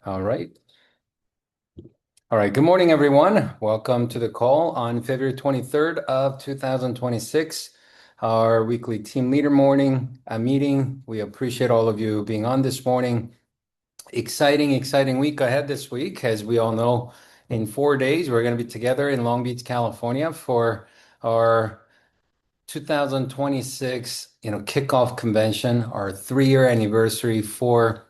All right. All right. Good morning, everyone. Welcome to the call on February 23rd of 2026, our weekly team leader morning meeting. We appreciate all of you being on this morning. Exciting week ahead this week. As we all know, in 4 days, we're going to be together in Long Beach, California for our 2026, kickoff convention, our 3-year anniversary for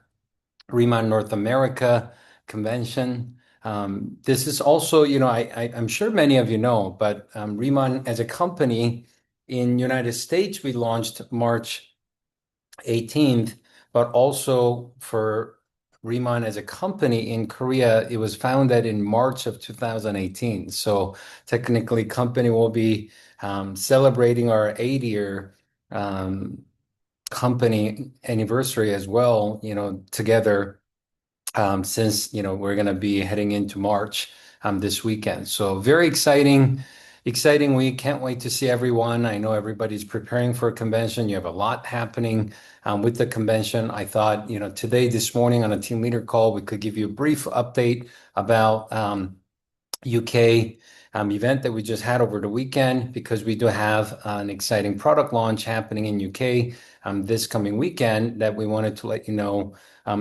Riman North America convention. This is also, I'm sure many of you know, but Riman as a company in United States, we launched March 18th, but also for Riman as a company in Korea, it was founded in March of 2018. So technically, company will be celebrating our 8-year company anniversary as well, together since we're going to be heading into March this weekend. So very exciting week. Can't wait to see everyone. I know everybody's preparing for a convention. You have a lot happening with the convention. I thought, today, this morning on a team leader call, we could give you a brief update about UK event that we just had over the weekend because we do have an exciting product launch happening in UK this coming weekend that we wanted to let you know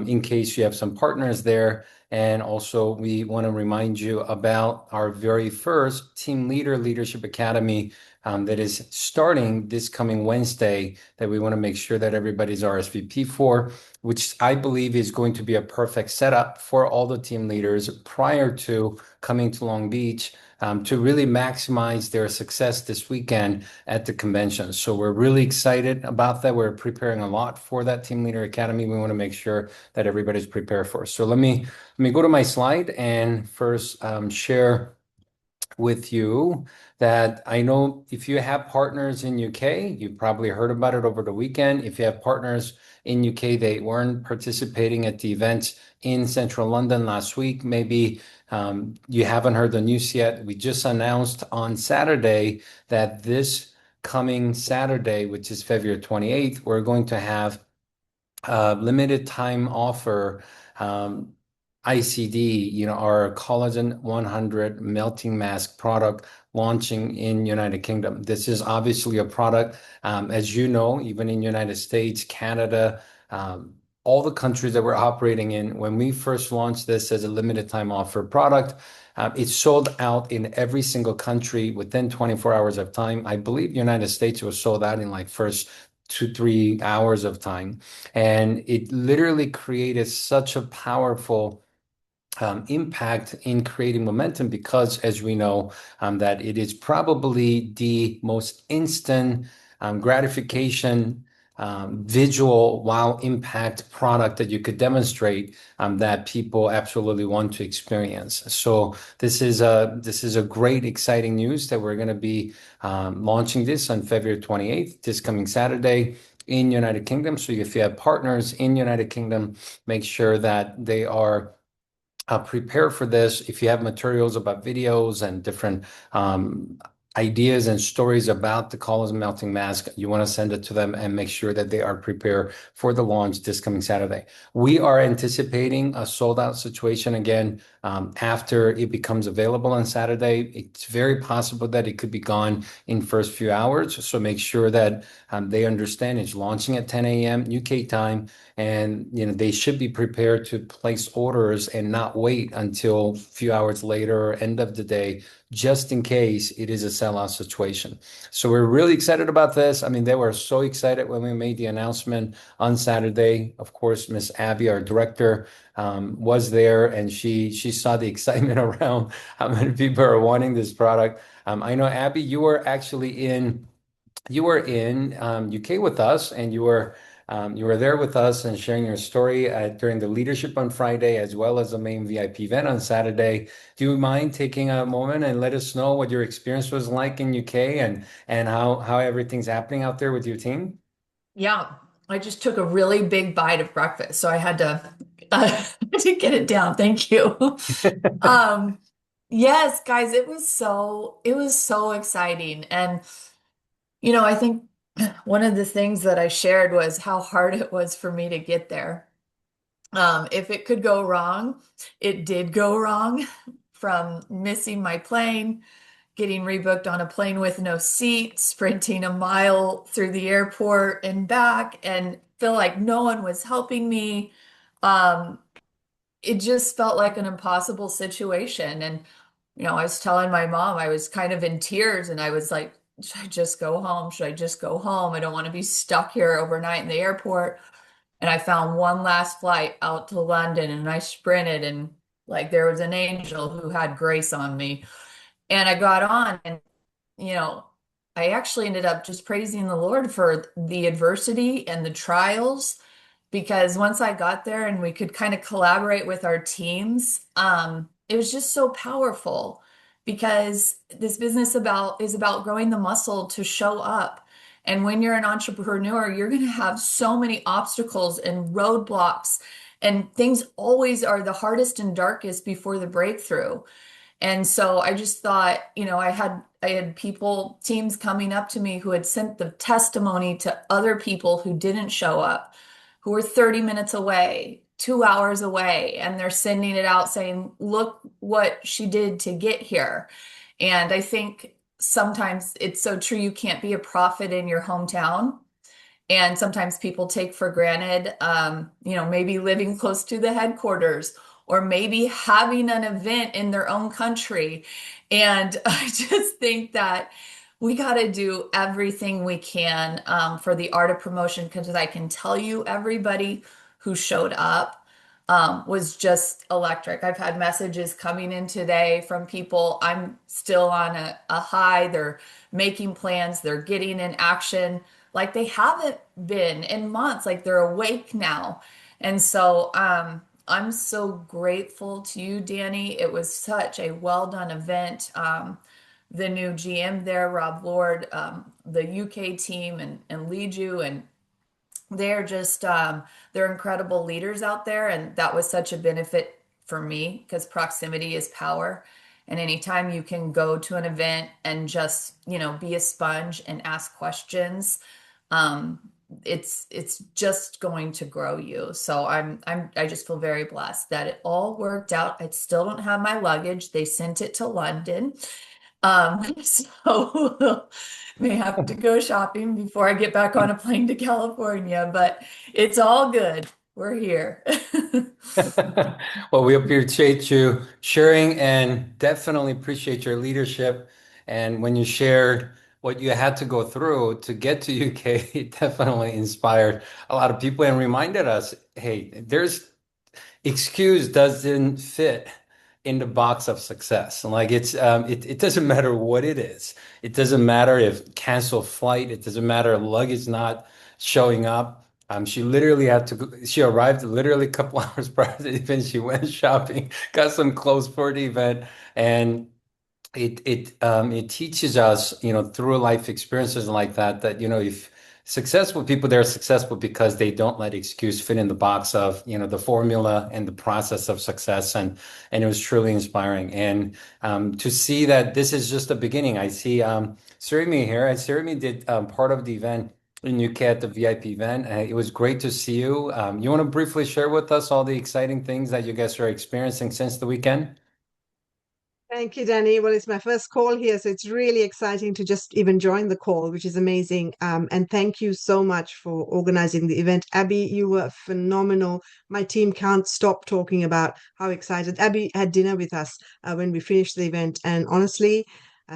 in case you have some partners there. And also, we want to remind you about our very first Team Leader Leadership Academy that is starting this coming Wednesday that we want to make sure that everybody's RSVP for, which I believe is going to be a perfect setup for all the team leaders prior to coming to Long Beach to really maximize their success this weekend at the convention. So we're really excited about that. We're preparing a lot for that Team Leader Academy. We want to make sure that everybody's prepared for. So let me go to my slide and first share with you that I know if you have partners in UK, you probably heard about it over the weekend. If you have partners in UK, they weren't participating at the event in central London last week. Maybe you haven't heard the news yet. We just announced on Saturday that this coming Saturday, which is February 28th, we're going to have limited time offer ICD, our collagen 100 melting mask product launching in United Kingdom. This is obviously a product, as you know, even in United States, Canada, all the countries that we're operating in, when we first launched this as a limited time offer product, it sold out in every single country within 24 hours of time. I believe United States was sold out in like first 2, 3 hours of time. And it literally created such a powerful impact in creating momentum because, as we know, that it is probably the most instant gratification, visual wow impact product that you could demonstrate that people absolutely want to experience. So this is a great, exciting news that we're going to be launching this on February 28th, this coming Saturday in United Kingdom. So if you have partners in United Kingdom, make sure that they are prepare for this. If you have materials about videos and different ideas and stories about the collagen melting mask, you want to send it to them and make sure that they are prepared for the launch this coming Saturday. We are anticipating a sold out situation again after it becomes available on Saturday. It's very possible that it could be gone in first few hours. So make sure that they understand it's launching at 10 a.m. UK time. And they should be prepared to place orders and not wait until a few hours later or end of the day, just in case it is a sellout situation. So we're really excited about this. I mean, they were so excited when we made the announcement on Saturday. Of course, Miss Abby, our director, was there, and she saw the excitement around how many people are wanting this product. I know, Abby, you were in UK with us, and you were there with us and sharing your story during the leadership on Friday, as well as the main VIP event on Saturday. Do you mind taking a moment and let us know what your experience was like in UK and how everything's happening out there with your team? Yeah, I just took a really big bite of breakfast, so I had to to get it down. Thank you. Um, yes, guys, it was so exciting. And I think one of the things that I shared was how hard it was for me to get there. If it could go wrong, it did go wrong from missing my plane, getting rebooked on a plane with no seat, sprinting a mile through the airport and back, and feel like no one was helping me. Um, it just felt like an impossible situation. And, I was telling my mom, I was kind of in tears and I was like, should I just go home? Should I just go home? I don't want to be stuck here overnight in the airport. And I found one last flight out to London and I sprinted and like there was an angel who had grace on me. And I got on and, you know, I actually ended up just praising the Lord for the adversity and the trials because once I got there and we could kind of collaborate with our teams, it was just so powerful because this business about is about growing the muscle to show up. And when you're an entrepreneur, you're going to have so many obstacles and roadblocks, and things always are the hardest and darkest before the breakthrough. And so I just thought, I had people, teams coming up to me who had sent the testimony to other people who didn't show up, who were 30 minutes away, 2 hours away, and they're sending it out saying, look what she did to get here. And I think sometimes it's so true, you can't be a prophet in your hometown. And sometimes people take for granted, maybe living close to the headquarters or maybe having an event in their own country. And I just think that we got to do everything we can for the art of promotion because I can tell you, everybody who showed up was just electric. I've had messages coming in today from people. I'm still on a high. They're making plans, they're getting in action like they haven't been in months, like they're awake now. And so I'm so grateful to you, Danny. It was such a well done event. The new GM there, Rob Lord, the UK team, and lead you, and they're just they're incredible leaders out there, and that was such a benefit for me because proximity is power. And anytime you can go to an event and just, be a sponge and ask questions, um, it's just going to grow you. So I just feel very blessed that it all worked out. I still don't have my luggage. They sent it to London. So may have to go shopping before I get back on a plane to California, but it's all good. We're here. Well, we appreciate you sharing and definitely appreciate your leadership. And when you shared what you had to go through to get to UK, it definitely inspired a lot of people and reminded us, hey, there's excuse doesn't fit in the box of success. Like it doesn't matter what it is. It doesn't matter if cancel flight. It doesn't matter luggage not showing up. She literally had to. She arrived literally a couple hours prior to the event. She went shopping, got some clothes for the event, and it teaches us, through life experiences like that, that, if successful people, they're successful because they don't let excuse fit in the box of, the formula and the process of success. And it was truly inspiring. And to see that this is just the beginning. I see Surimi here, and Surimi did part of the event in UK at the VIP event. It was great to see you. You want to briefly share with us all the exciting things that you guys are experiencing since the weekend? Thank you, Danny. Well, it's my first call here, so it's really exciting to just even join the call, which is amazing. And thank you so much for organizing the event. Abby, you were phenomenal. My team can't stop talking about how excited. Abby had dinner with us when we finished the event. And honestly,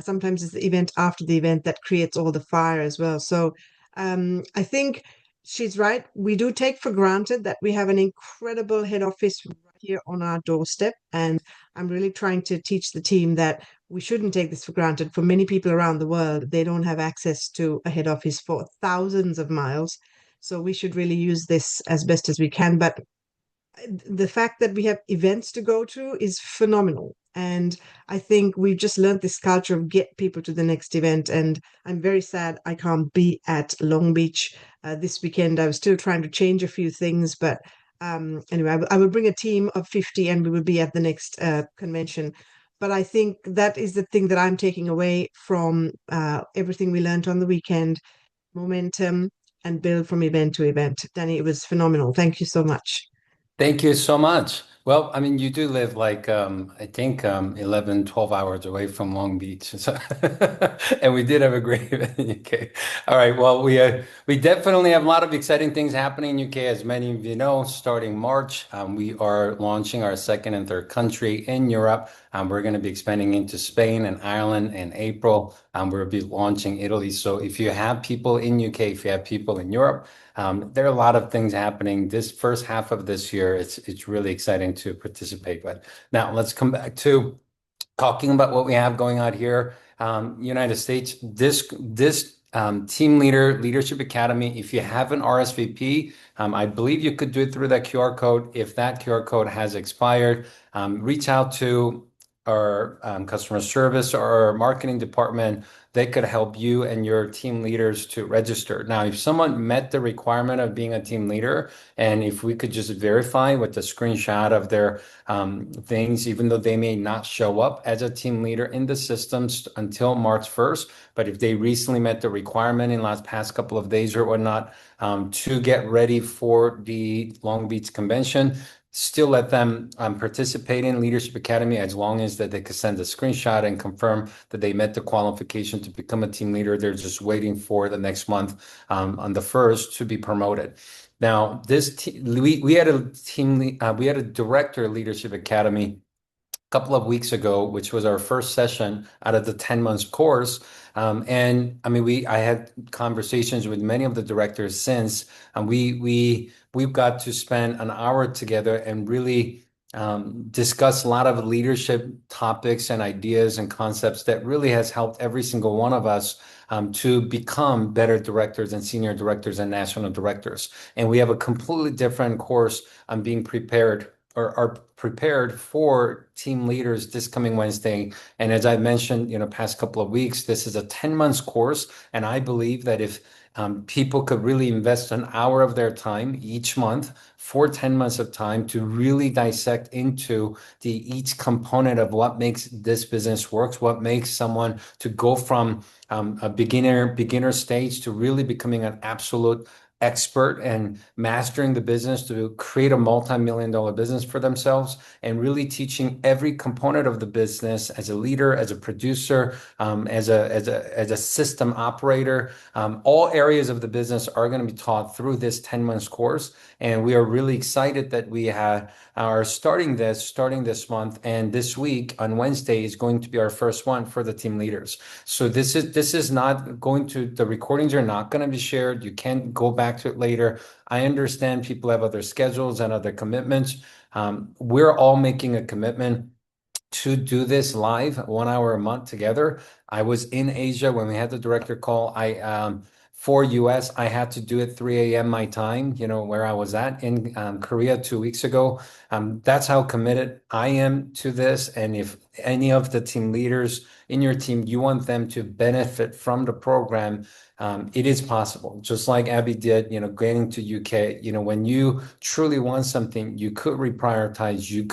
sometimes it's the event after the event that creates all the fire as well. So I think she's right. We do take for granted that we have an incredible head office right here on our doorstep. And I'm really trying to teach the team that we shouldn't take this for granted. For many people around the world, they don't have access to a head office for thousands of miles. So we should really use this as best as we can. But the fact that we have events to go to is phenomenal. And I think we've just learned this culture of get people to the next event. And I'm very sad I can't be at Long Beach this weekend. I was still trying to change a few things, but anyway, I will bring a team of 50 and we will be at the next convention. But I think that is the thing that I'm taking away from everything we learned on the weekend: momentum and build from event to event. Danny, it was phenomenal. Thank you so much. Thank you so much. Well, I mean, you do live like I think 11, 12 hours away from Long Beach. So and we did have a great event in UK. All right, well, we definitely have a lot of exciting things happening in UK. As many of you know, starting March, we are launching our second and third country in Europe. We're going to be expanding into Spain and Ireland in April. We'll be launching Italy. So if you have people in UK, if you have people in Europe, there are a lot of things happening this first half of this year. It's really exciting to participate with. Now let's come back to talking about what we have going on here. United States, this Team Leadership Academy. If you have an RSVP, I believe you could do it through that QR code. If that QR code has expired, reach out to our customer service or our marketing department. They could help you and your team leaders to register. Now, if someone met the requirement of being a team leader, and if we could just verify with the screenshot of their things, even though they may not show up as a team leader in the systems until March 1st. But if they recently met the requirement in the last past couple of days or whatnot, to get ready for the Long Beach Convention, still let them participate in Leadership Academy as long as that they could send a screenshot and confirm that they met the qualification to become a team leader. They're just waiting for the next month on the 1st to be promoted. Now, we had a we had a director leadership academy couple of weeks ago, which was our first session out of the 10 months course. And I mean, I had conversations with many of the directors since, and we've got to spend an hour together and really discuss a lot of leadership topics and ideas and concepts that really has helped every single one of us to become better directors and senior directors and national directors. And we have a completely different course on being prepared or are prepared for team leaders this coming Wednesday. And as I mentioned, past couple of weeks, this is a 10 months course. And I believe that if people could really invest an hour of their time each month for 10 months of time to really dissect into each component of what makes this business works, what makes someone to go from a beginner stage to really becoming an absolute expert and mastering the business to create a multi-million dollar business for themselves, and really teaching every component of the business as a leader, as a producer, as a system operator. All areas of the business are going to be taught through this 10 months course. And we are really excited that we are starting this month. And this week on Wednesday is going to be our first one for the team leaders. So this is not going to, the recordings are not going to be shared. You can't go back to it later. I understand people have other schedules and other commitments. We're all making a commitment to do this live 1 hour a month together. I was in Asia when we had the director call. For US, I had to do it 3 a.m. my time, where I was at in Korea 2 weeks ago. That's how committed I am to this. And if any of the team leaders in your team, you want them to benefit from the program, it is possible. Just like Abby did, getting to UK, when you truly want something, you could reprioritize, you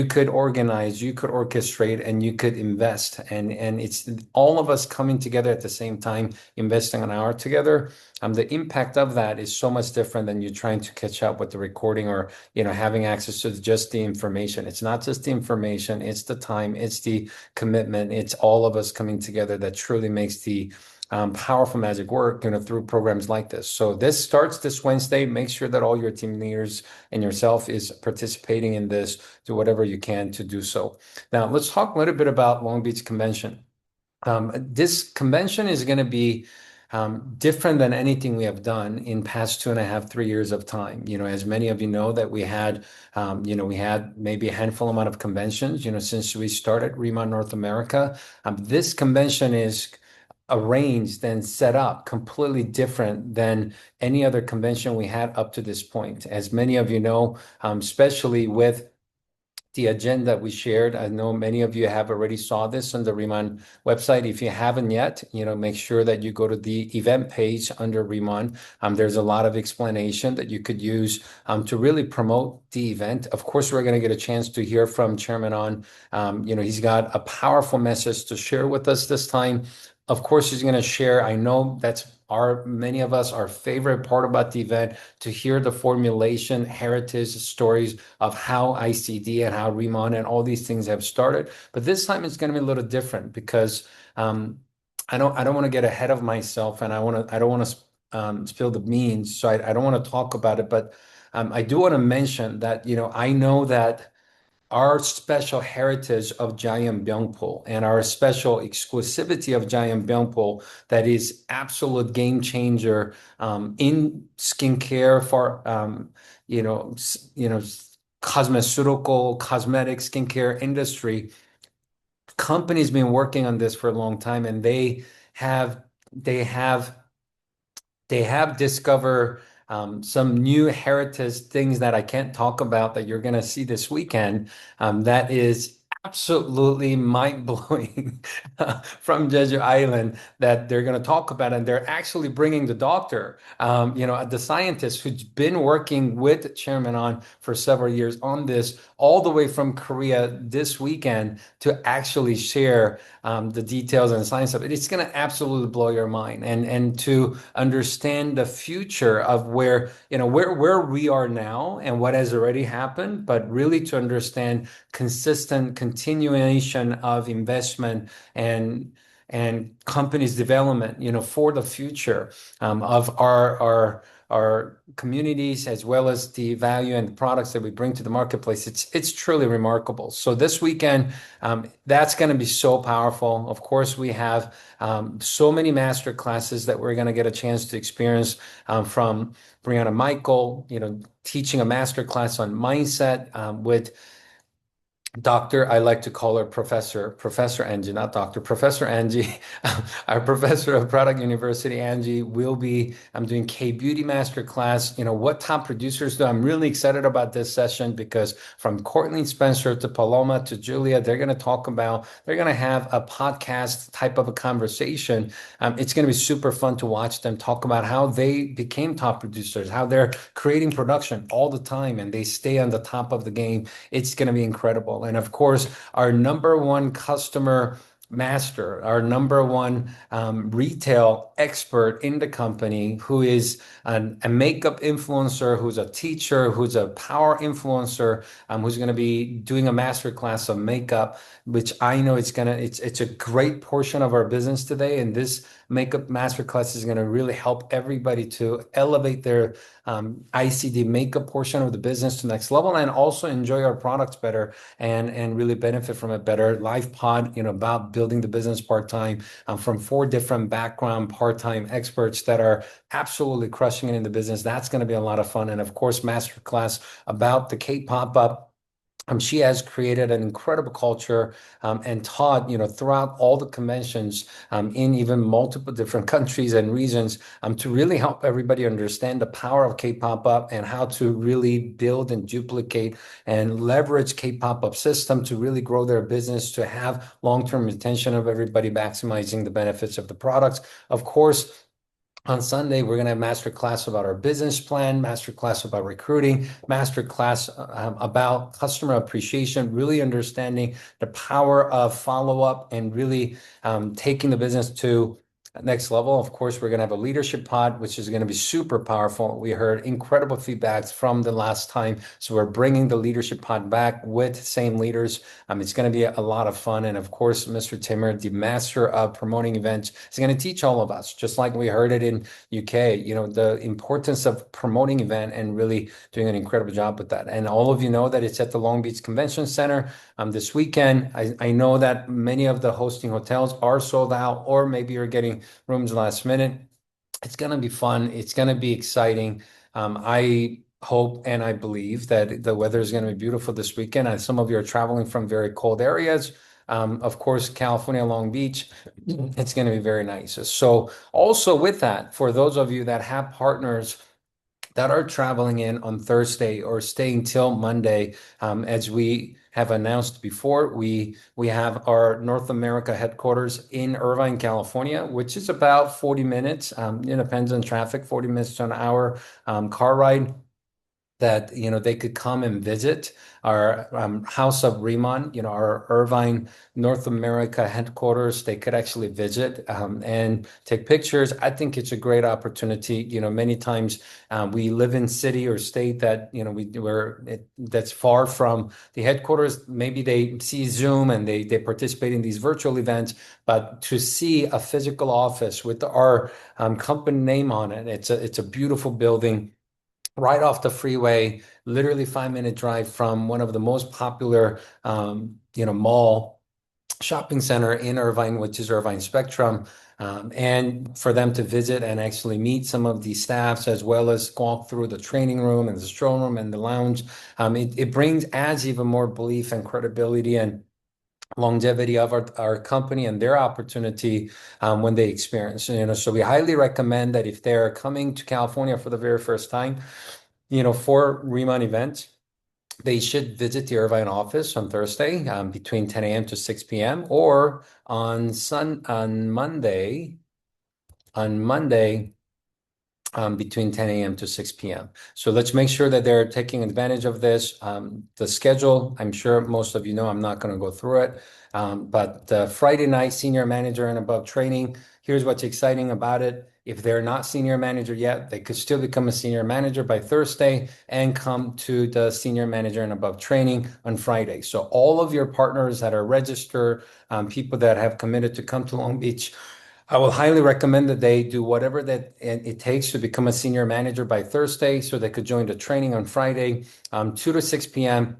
could organize, you could orchestrate, and you could invest. And it's all of us coming together at the same time, investing an hour together. The impact of that is so much different than you trying to catch up with the recording or, having access to just the information. It's not just the information, it's the time, it's the commitment, it's all of us coming together that truly makes the powerful magic work, through programs like this. So this starts this Wednesday. Make sure that all your team leaders and yourself is participating in this. Do whatever you can to do so. Now, let's talk a little bit about Long Beach Convention. This convention is going to be different than anything we have done in past 2.5, 3 years of time. As many of you know that we had maybe a handful amount of conventions, since we started Riman North America. This convention is arranged and set up completely different than any other convention we had up to this point. As many of you know, especially with the agenda we shared. I know many of you have already saw this on the Riman website. If you haven't yet, make sure that you go to the event page under Riman. There's a lot of explanation that you could use to really promote the event. Of course, we're going to get a chance to hear from Chairman On. He's got a powerful message to share with us this time. Of course, she's going to share. I know that's our many of us our favorite part about the event to hear the formulation, heritage stories of how ICD and how Riman and all these things have started. But this time it's going to be a little different because um, I don't want to get ahead of myself, and I don't want to spill the beans, so I don't want to talk about it. But I do want to mention that I know that our special heritage of Jaehyun and our special exclusivity of Jaehyun that is absolute game changer in skincare for cosmeceutical cosmetic skincare industry. Companies been working on this for a long time, and have they have they have discovered some new heritage things that I can't talk about that you're going to see this weekend. That is absolutely mind-blowing from Jeju Island that they're going to talk about. And they're actually bringing the doctor, the scientist who's been working with Chairman on for several years on this, all the way from Korea this weekend to actually share the details and science of it. It's going to absolutely blow your mind, and to understand the future of where we are now and what has already happened, but really to understand consistent continuation of investment and companies development, for the future of our communities, as well as the value and the products that we bring to the marketplace. It's truly remarkable. So this weekend, that's going to be so powerful. Of course, we have so many master classes that we're going to get a chance to experience from Brianna Michael, teaching a master class on mindset with Doctor, I like to call her Professor Angie, not Doctor, Professor Angie, our professor of Product University, Angie, will be, I'm doing K-Beauty Master Class. What top producers do. I'm really excited about this session because from Courtney Spencer to Paloma to Julia, they're going to have a podcast type of a conversation. It's going to be super fun to watch them talk about how they became top producers, how they're creating production all the time and they stay on the top of the game. It's going to be incredible. And of course, our number one customer master, our number one retail expert in the company, who is a makeup influencer, who's a teacher, who's a power influencer, who's going to be doing a master class of makeup, which I know it's a great portion of our business today. And this makeup masterclass is going to really help everybody to elevate their ICD makeup portion of the business to the next level and also enjoy our products better and really benefit from it better. Live pod, about building the business part-time from 4 different background part-time experts that are absolutely crushing it in the business. That's going to be a lot of fun. And of course, masterclass about the K-pop up. She has created an incredible culture and taught, throughout all the conventions in even multiple different countries and regions to really help everybody understand the power of K-pop up and how to really build and duplicate and leverage K-pop up system to really grow their business, to have long-term retention of everybody, maximizing the benefits of the products. Of course, on Sunday, we're going to have master class about our business plan, master class about recruiting, master class about customer appreciation, really understanding the power of follow-up and really taking the business to next level. Of course, we're going to have a leadership pod, which is going to be super powerful. We heard incredible feedbacks from the last time. So we're bringing the leadership pod back with same leaders. It's going to be a lot of fun. And of course, Mr. Timmer, the master of promoting events, is going to teach all of us, just like we heard it in UK, the importance of promoting event and really doing an incredible job with that. And all of you know that it's at the Long Beach Convention Center this weekend. I know that many of the hosting hotels are sold out, or maybe you're getting rooms last minute. It's going to be fun. It's going to be exciting. I hope and I believe that the weather is going to be beautiful this weekend. And some of you are traveling from very cold areas. Of course, California, Long Beach, it's going to be very nice. So also with that, for those of you that have partners that are traveling in on Thursday or staying till Monday, as we have announced before, we have our North America headquarters in Irvine, California, which is about 40 minutes. It depends on traffic, 40 minutes to an hour car ride. that they could come and visit our House of Riman, our Irvine, North America headquarters. They could actually visit and take pictures. I think it's a great opportunity. Many times we live in city or state that that's far from the headquarters. Maybe they see Zoom and they participate in these virtual events, but to see a physical office with our company name on it, it's a beautiful building right off the freeway, literally 5-minute drive from one of the most popular, mall shopping center in Irvine, which is Irvine Spectrum. And for them to visit and actually meet some of the staffs as well as walk through the training room and the stroll room and the lounge. It adds even more belief and credibility and longevity of our company and their opportunity when they experience. So we highly recommend that if they're coming to California for the very first time, for Reman events, they should visit the Irvine office on Thursday between 10 a.m. to 6 p.m. or on Monday between 10 a.m. to 6 p.m. So let's make sure that they're taking advantage of this. The schedule, I'm sure most of you know, I'm not going to go through it. But Friday night, senior manager and above training. Here's what's exciting about it. If they're not senior manager yet, they could still become a senior manager by Thursday and come to the senior manager and above training on Friday. So all of your partners that are registered, people that have committed to come to Long Beach, I will highly recommend that they do whatever that it takes to become a senior manager by Thursday so they could join the training on Friday, 2 to 6 p.m.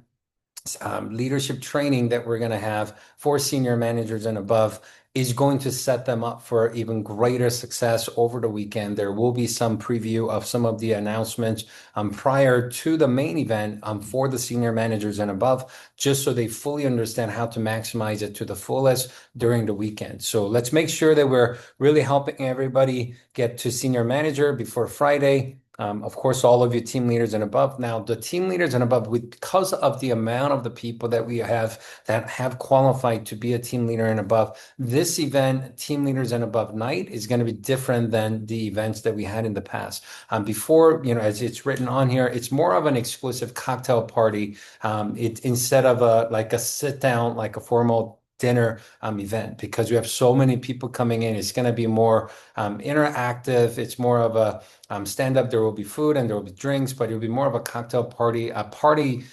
Leadership training that we're going to have for senior managers and above is going to set them up for even greater success over the weekend. There will be some preview of some of the announcements prior to the main event for the senior managers and above, just so they fully understand how to maximize it to the fullest during the weekend. So let's make sure that we're really helping everybody get to senior manager before Friday. Of course, all of you team leaders and above. Now, the team leaders and above, because of the amount of the people that we have that have qualified to be a team leader and above, this event, Team Leaders and Above Night, is going to be different than the events that we had in the past. Before, as it's written on here, it's more of an exclusive cocktail party. Instead of like a sit down, like a formal dinner event, because we have so many people coming in. It's going to be more interactive. It's more of a stand up. There will be food and there will be drinks, but it'll be more of a cocktail party, a party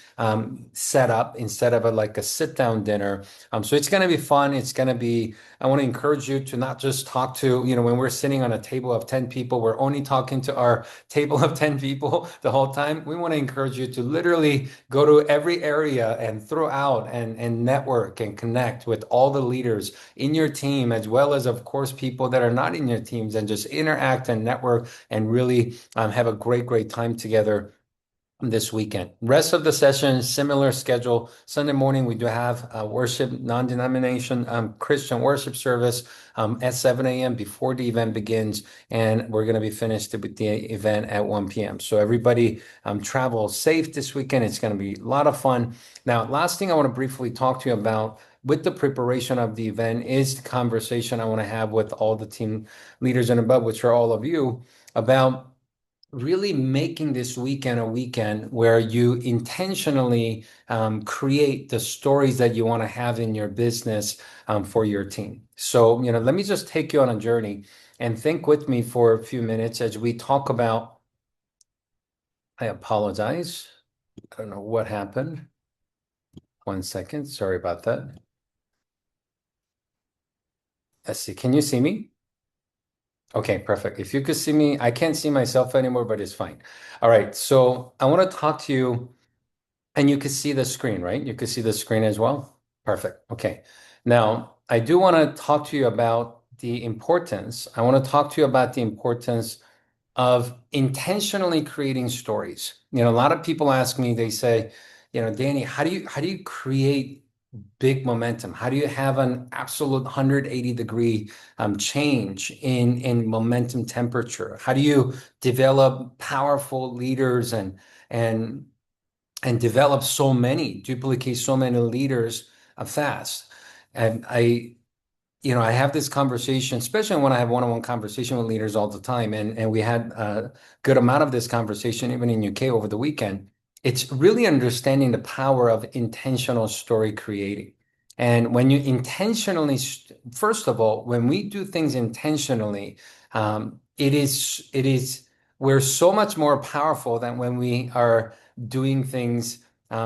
setup instead of like a sit down dinner. So it's going to be fun. I want to encourage you to not just talk to, when we're sitting on a table of 10 people, we're only talking to our table of 10 people the whole time. We want to encourage you to literally go to every area and throw out and network and connect with all the leaders in your team, as well as, of course, people that are not in your teams, and just interact and network and really have a great, great time together this weekend. Rest of the session, similar schedule. Sunday morning, we do have worship, non-denomination Christian worship service at 7 a.m. before the event begins, and we're going to be finished with the event at 1 p.m. So everybody travel safe this weekend. It's going to be a lot of fun. Now, last thing I want to briefly talk to you about with the preparation of the event is the conversation I want to have with all the team leaders and above, which are all of you, about really making this weekend a weekend where you intentionally create the stories that you want to have in your business for your team. So, let me just take you on a journey and think with me for a few minutes as we talk about. I apologize. I don't know what happened. 1 second. Sorry about that. Let's see. Can you see me? Okay, perfect. If you could see me, I can't see myself anymore, but it's fine. All right. So I want to talk to you, and you can see the screen, right? You can see the screen as well. Perfect. Okay. Now, I do want to talk to you about the importance. I want to talk to you about the importance of intentionally creating stories. A lot of people ask me, they say, Danny, how do you create big momentum? How do you have an absolute 180-degree change in momentum temperature? How do you develop powerful leaders and develop duplicate so many leaders fast? And I have this conversation, especially when I have one-on-one conversation with leaders all the time. And we had a good amount of this conversation even in UK over the weekend. it's really understanding the power of intentional story creating. And when you intentionally, first of all, when we do things intentionally, we're so much more powerful than when we are doing things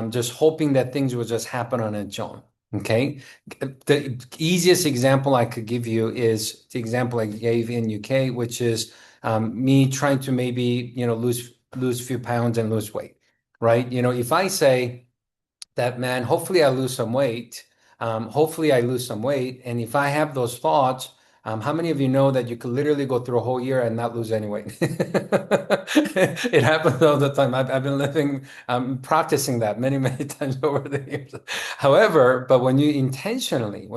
just hoping that things will just happen on its own. Okay. The easiest example I could give you is the example I gave in UK, which is me trying to maybe, lose a few pounds and lose weight, right? If I say that, man, hopefully I lose some weight, hopefully I lose some weight, and if I have those thoughts, how many of you know that you could literally go through a whole year and not lose any weight? It happens all the time. I've been practicing that many, many times over the years. However, but when you intentionally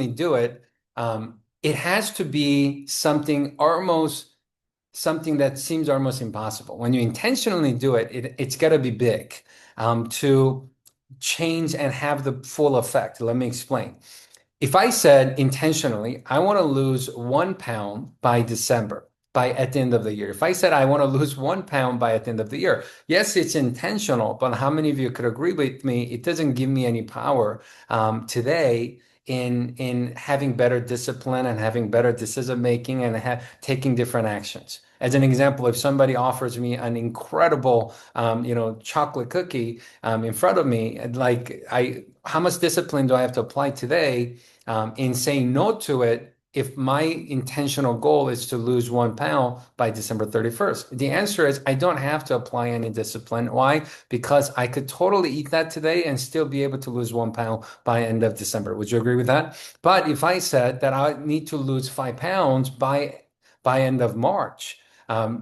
do it, it has to be something that seems almost impossible. When you intentionally do it, it's got to be big to change and have the full effect. Let me explain. If I said intentionally, I want to lose 1 pound by December, by at the end of the year. If I said I want to lose 1 pound by at the end of the year, yes, it's intentional, but how many of you could agree with me? It doesn't give me any power today in having better discipline and having better decision making and taking different actions. As an example, if somebody offers me an incredible, chocolate cookie in front of me, how much discipline do I have to apply today in saying no to it if my intentional goal is to lose 1 pound by December 31st? The answer is I don't have to apply any discipline. Why? Because I could totally eat that today and still be able to lose 1 pound by end of December. Would you agree with that? But if I said that I need to lose 5 pounds by end of March,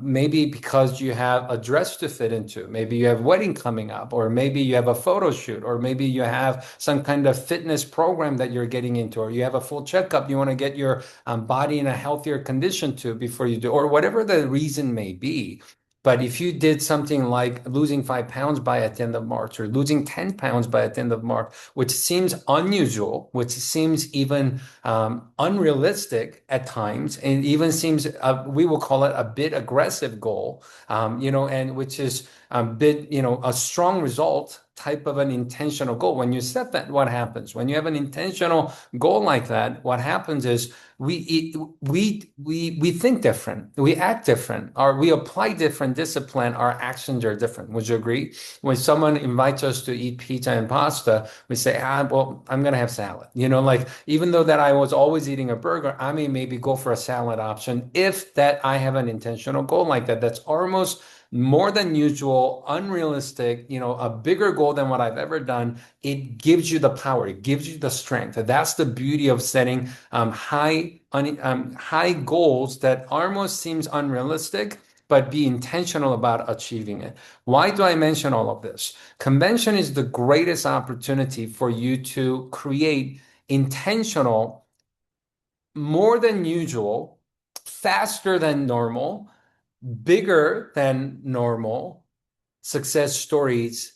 maybe because you have a dress to fit into, maybe you have wedding coming up, or maybe you have a photo shoot, or maybe you have some kind of fitness program that you're getting into, or you have a full checkup, you want to get your body in a healthier condition to before you do, or whatever the reason may be. But if you did something like losing 5 pounds by at the end of March, or losing 10 pounds by at the end of March, which seems unusual, which seems even unrealistic at times, and even seems, we will call it a bit aggressive goal, and which is a bit, a strong result type of an intentional goal. When you set that, what happens? When you have an intentional goal like that, what happens is we think different, we act different, or we apply different discipline. Our actions are different. Would you agree? When someone invites us to eat pizza and pasta, we say, well, I'm gonna have salad. Like even though that I was always eating a burger, I may maybe go for a salad option if that I have an intentional goal like that. That's almost more than usual, unrealistic, a bigger goal than what I've ever done. It gives you the power, it gives you the strength. That's the beauty of setting high goals that almost seems unrealistic, but be intentional about achieving it. Why do I mention all of this? Convention is the greatest opportunity for you to create intentional, more than usual, faster than normal, bigger than normal success stories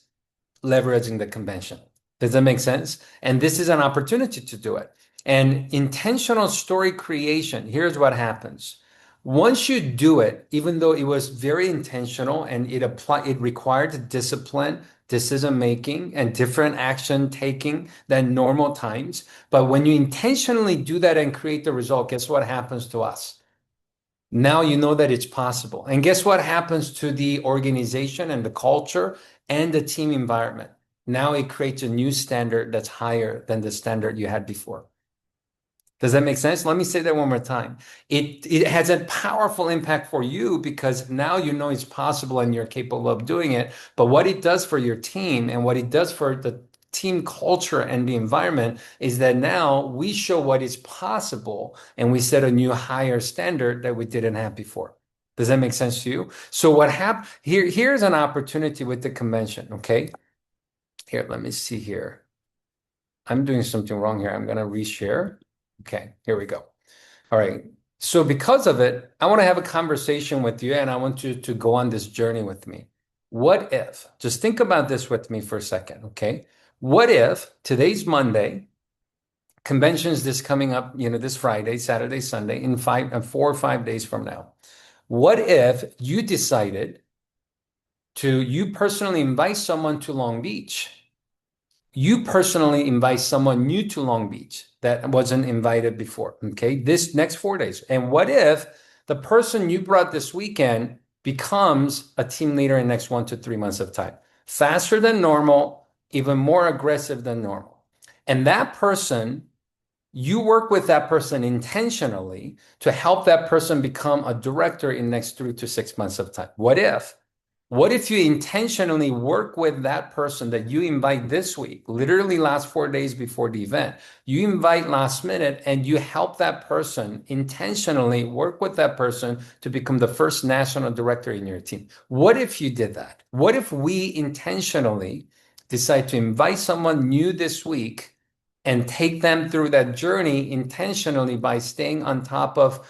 leveraging the convention. Does that make sense? And this is an opportunity to do it. And intentional story creation, here's what happens. Once you do it, even though it was very intentional and it required discipline, decision making, and different action taking than normal times. But when you intentionally do that and create the result, guess what happens to us? Now you know that it's possible. And guess what happens to the organization and the culture and the team environment? Now it creates a new standard that's higher than the standard you had before. Does that make sense? Let me say that one more time. It has a powerful impact for you because now you know it's possible and you're capable of doing it. But what it does for your team and what it does for the team culture and the environment is that now we show what is possible and we set a new higher standard that we didn't have before. Does that make sense to you? So what happened here's an opportunity with the convention, okay? Here, let me see here. I'm doing something wrong here. I'm going to reshare. Okay, here we go. All right. So because of it, I want to have a conversation with you and I want you to go on this journey with me. What if, just think about this with me for a second, okay? What if today's Monday, convention's this coming up, this Friday, Saturday, Sunday, in 4 or 5 days from now. What if you decided to you personally invite someone to Long Beach. You personally invite someone new to Long Beach that wasn't invited before. Okay. This next 4 days. And what if the person you brought this weekend becomes a team leader in the next 1 to 3 months of time? Faster than normal, even more aggressive than normal. And that person, you work with that person intentionally to help that person become a director in the next 3 to 6 months of time. What if you intentionally work with that person that you invite this week, literally last 4 days before the event? You invite last minute and you help that person intentionally work with that person to become the first national director in your team. What if you did that? What if we intentionally decide to invite someone new this week and take them through that journey intentionally by staying on top of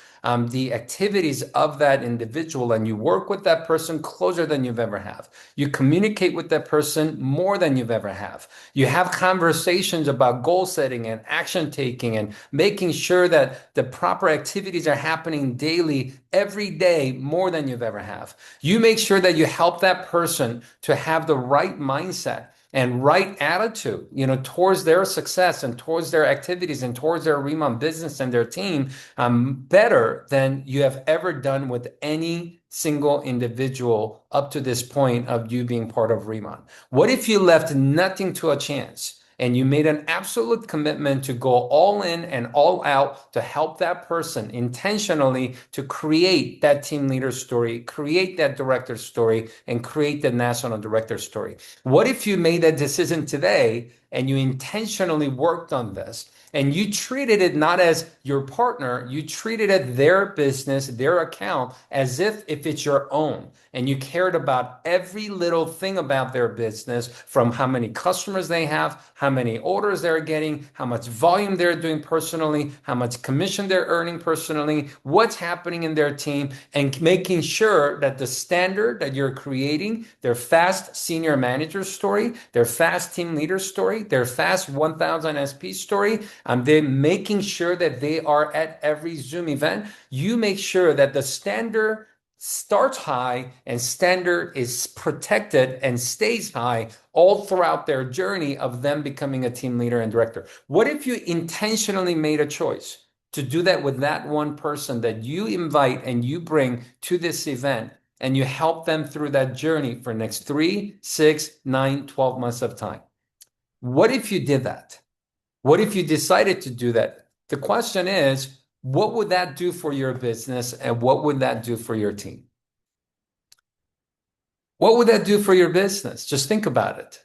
the activities of that individual, and you work with that person closer than you've ever have. You communicate with that person more than you've ever have. You have conversations about goal setting and action taking and making sure that the proper activities are happening daily, every day, more than you've ever have. You make sure that you help that person to have the right mindset and right attitude, towards their success and towards their activities and towards their Riman business and their team, better than you have ever done with any single individual up to this point of you being part of Riman. What if you left nothing to a chance? And you made an absolute commitment to go all in and all out to help that person intentionally to create that team leader story, create that director story, and create the national director story. What if you made that decision today and you intentionally worked on this? And you treated it not as your partner, you treated it their business, their account, as if it's your own. And you cared about every little thing about their business, from how many customers they have, how many orders they're getting, how much volume they're doing personally, how much commission they're earning personally, what's happening in their team, and making sure that the standard that you're creating, their fast senior manager story, their fast team leader story, their fast 1000 SP story, they're making sure that they are at every Zoom event. You make sure that the standard starts high and standard is protected and stays high all throughout their journey of them becoming a team leader and director. What if you intentionally made a choice to do that with that one person that you invite and you bring to this event, and you help them through that journey for next 3, 6, 9, 12 months of time? What if you did that? What if you decided to do that? The question is, what would that do for your business and what would that do for your team? What would that do for your business? Just think about it.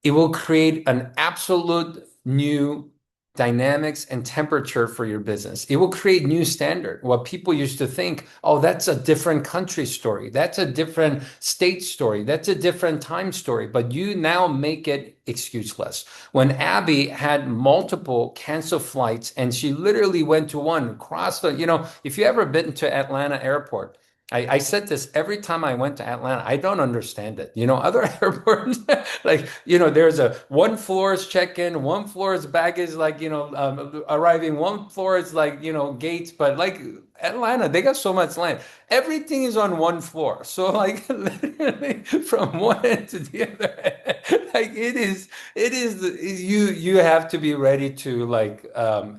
It will create an absolute new dynamics and temperature for your business. It will create new standard. What people used to think, oh, that's a different country story. That's a different state story. That's a different time story. But you now make it excuseless. When Abby had multiple canceled flights and she literally went to one, crossed the, if you ever been to Atlanta airport, I said this every time I went to Atlanta. I don't understand it. Other airports, like, there's a one floor is check-in, one floor is baggage, like, arriving, one floor is like, gates. But like Atlanta, they got so much land. Everything is on one floor. So like literally from one end to the other end, like you have to be ready to like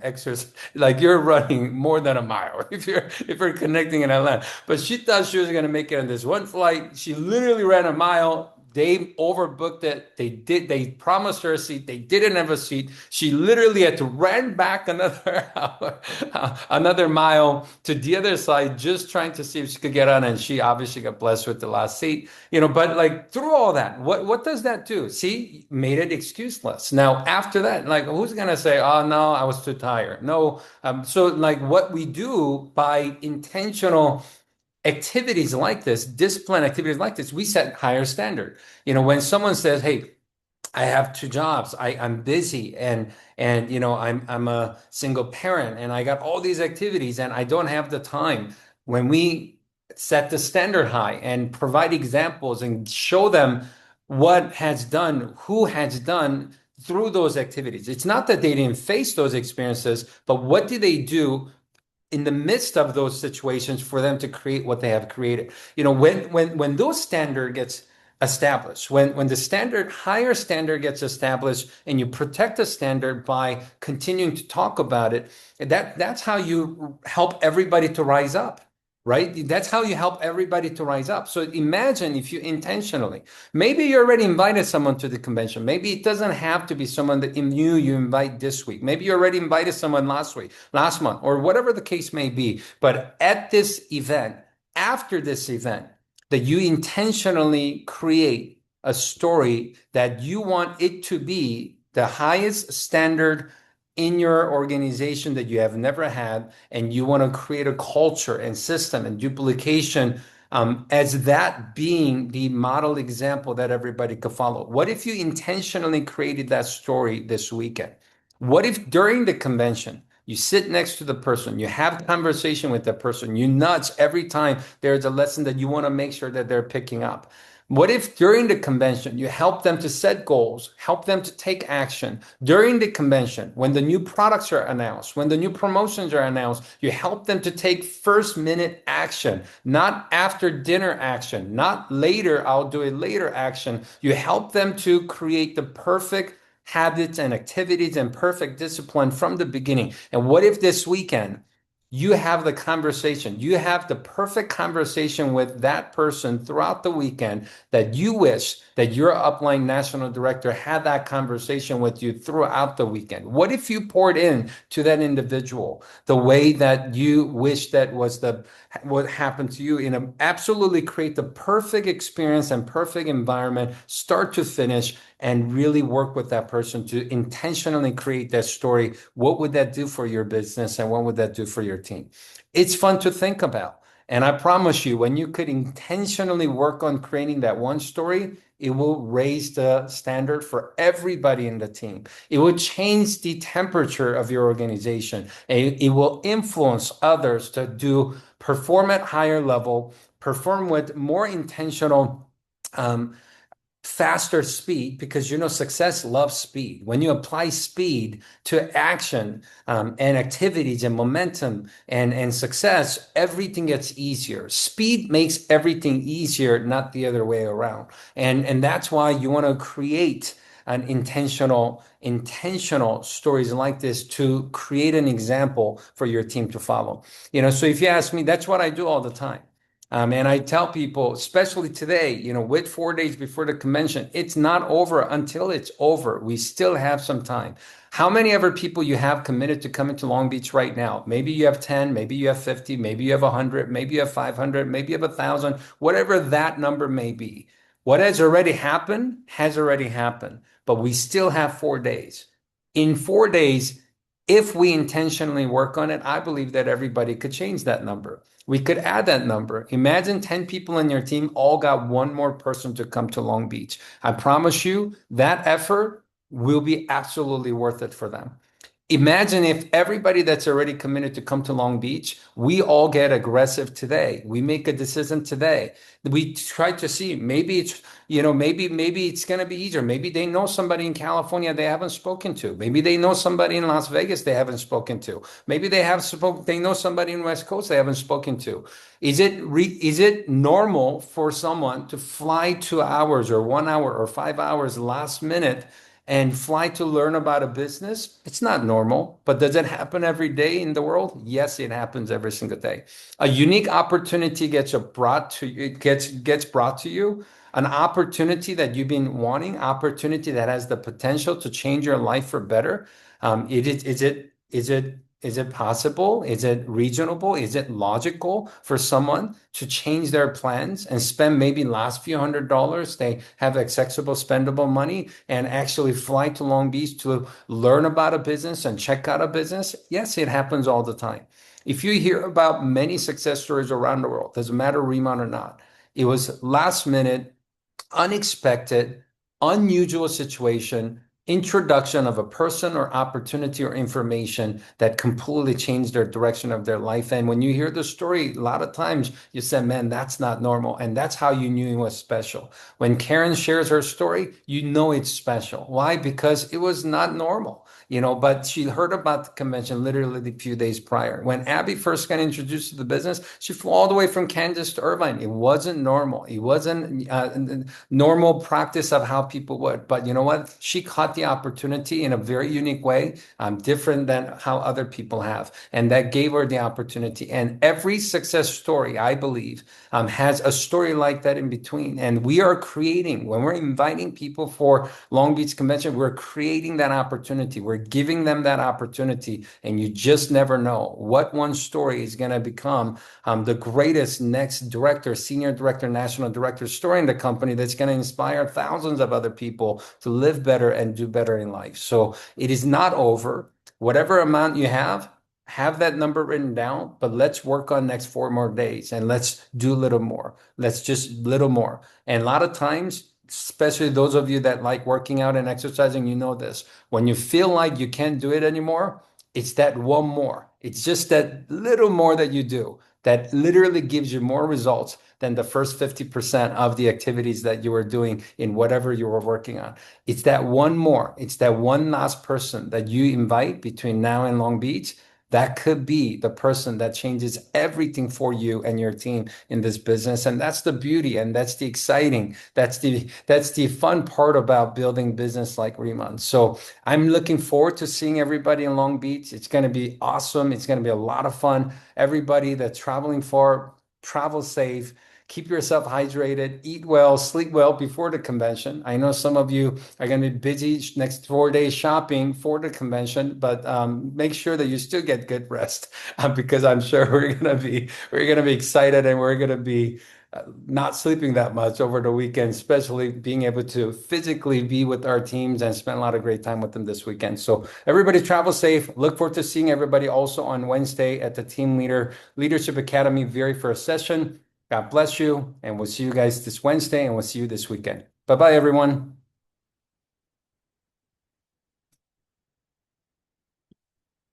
exercise, like you're running more than a mile if you're connecting in Atlanta. But she thought she was going to make it on this one flight. She literally ran a mile. They overbooked it. They promised her a seat. They didn't have a seat. She literally had to run back another hour, another mile to the other side, just trying to see if she could get on. And she obviously got blessed with the last seat, but like through all that, what does that do? See, made it excuseless. Now, after that, like who's going to say, oh no, I was too tired? No. So like what we do by intentional activities like this, discipline activities like this, we set higher standard. When someone says, "Hey, I have two jobs. I'm busy and I'm a single parent and I got all these activities and I don't have the time." When we set the standard high and provide examples and show them what has done, who has done through those activities. It's not that they didn't face those experiences, but what do they do in the midst of those situations for them to create what they have created. When those standard gets established, when the standard, higher standard gets established, and you protect the standard by continuing to talk about it, that's how you help everybody to rise up. Right? That's how you help everybody to rise up. So imagine if you intentionally, maybe you already invited someone to the convention. Maybe it doesn't have to be someone that you invite this week. Maybe you already invited someone last week, last month, or whatever the case may be. But at this event, after this event, that you intentionally create a story that you want it to be the highest standard in your organization that you have never had, and you want to create a culture and system and duplication, as that being the model example that everybody could follow. What if you intentionally created that story this weekend? What if during the convention you sit next to the person, you have conversation with the person, you nudge every time there's a lesson that you want to make sure that they're picking up? What if during the convention you help them to set goals, help them to take action? During the convention, when the new products are announced, when the new promotions are announced, you help them to take first minute action, not after dinner action, not later, I'll do it later action. You help them to create the perfect habits and activities and perfect discipline from the beginning. And what if this weekend you have the conversation, you have the perfect conversation with that person throughout the weekend, that you wish that your upline national director had that conversation with you throughout the weekend? What if you poured in to that individual the way that you wish that was what happened to you, absolutely create the perfect experience and perfect environment, start to finish, and really work with that person to intentionally create that story? What would that do for your business, and what would that do for your team? It's fun to think about. And I promise you, when you could intentionally work on creating that one story, it will raise the standard for everybody in the team. It will change the temperature of your organization. And it will influence others to perform at higher level, perform with more intentional, faster speed, because success loves speed. When you apply speed to action, and activities and momentum and success, everything gets easier. Speed makes everything easier, not the other way around. And that's why you want to create an intentional stories like this to create an example for your team to follow. So if you ask me, that's what I do all the time. And I tell people, especially today, with 4 days before the convention, it's not over until it's over. We still have some time. How many other people you have committed to coming to Long Beach right now? Maybe you have 10, maybe you have 50, maybe you have 100, maybe you have 500, maybe you have 1,000, whatever that number may be. What has already happened has already happened, but we still have 4 days. In 4 days, if we intentionally work on it, I believe that everybody could change that number. We could add that number. Imagine 10 people in your team all got one more person to come to Long Beach. I promise you that effort will be absolutely worth it for them. Imagine if everybody that's already committed to come to Long Beach, we all get aggressive today. We make a decision today. We try to see, maybe it's going to be easier. Maybe they know somebody in California they haven't spoken to. Maybe they know somebody in Las Vegas they haven't spoken to. Maybe they know somebody in West Coast they haven't spoken to. Is it normal for someone to fly 2 hours or 1 hour or 5 hours last minute and fly to learn about a business? It's not normal, but does it happen every day in the world? Yes, it happens every single day. A unique opportunity gets brought to you, gets brought to you, an opportunity that you've been wanting, opportunity that has the potential to change your life for better. Is it possible? Is it reasonable? Is it logical for someone to change their plans and spend maybe last few $100s? They have accessible, spendable money and actually fly to Long Beach to learn about a business and check out a business? Yes, it happens all the time. If you hear about many success stories around the world, doesn't matter Riman or not, it was last minute, unexpected, unusual situation, introduction of a person or opportunity or information that completely changed their direction of their life. And when you hear the story, a lot of times you say, man, that's not normal. And that's how you knew it was special. When Karen shares her story, you know it's special. Why? Because it was not normal. But she heard about the convention literally a few days prior. When Abby first got introduced to the business, she flew all the way from Kansas to Irvine. It wasn't normal. It wasn't normal practice of how people would. But you know what? She caught the opportunity in a very unique way, different than how other people have. And that gave her the opportunity. And every success story, I believe, has a story like that in between. And we are creating, when we're inviting people for Long Beach Convention, we're creating that opportunity. We're giving them that opportunity. And you just never know what one story is going to become the greatest next director, senior director, national director story in the company that's going to inspire thousands of other people to live better and do better in life. So it is not over. Whatever amount you have that number written down, but let's work on next 4 more days and let's do a little more. Let's just little more. And a lot of times, especially those of you that like working out and exercising, you know this. When you feel like you can't do it anymore, it's that one more. It's just that little more that you do that literally gives you more results than the first 50% of the activities that you were doing in whatever you were working on. It's that one more. It's that one last person that you invite between now and Long Beach. That could be the person that changes everything for you and your team in this business. And that's the beauty and that's the exciting, that's the fun part about building business like Riman. So I'm looking forward to seeing everybody in Long Beach. It's going to be awesome. It's going to be a lot of fun. Everybody that's traveling far, travel safe. Keep yourself hydrated, eat well, sleep well before the convention. I know some of you are going to be busy next 4 days shopping for the convention, but make sure that you still get good rest because I'm sure we're gonna be excited and we're gonna be not sleeping that much over the weekend, especially being able to physically be with our teams and spend a lot of great time with them this weekend. So everybody travel safe. Look forward to seeing everybody also on Wednesday at the Leadership Academy very first session. God bless you, and we'll see you guys this Wednesday, and we'll see you this weekend. Bye bye, everyone.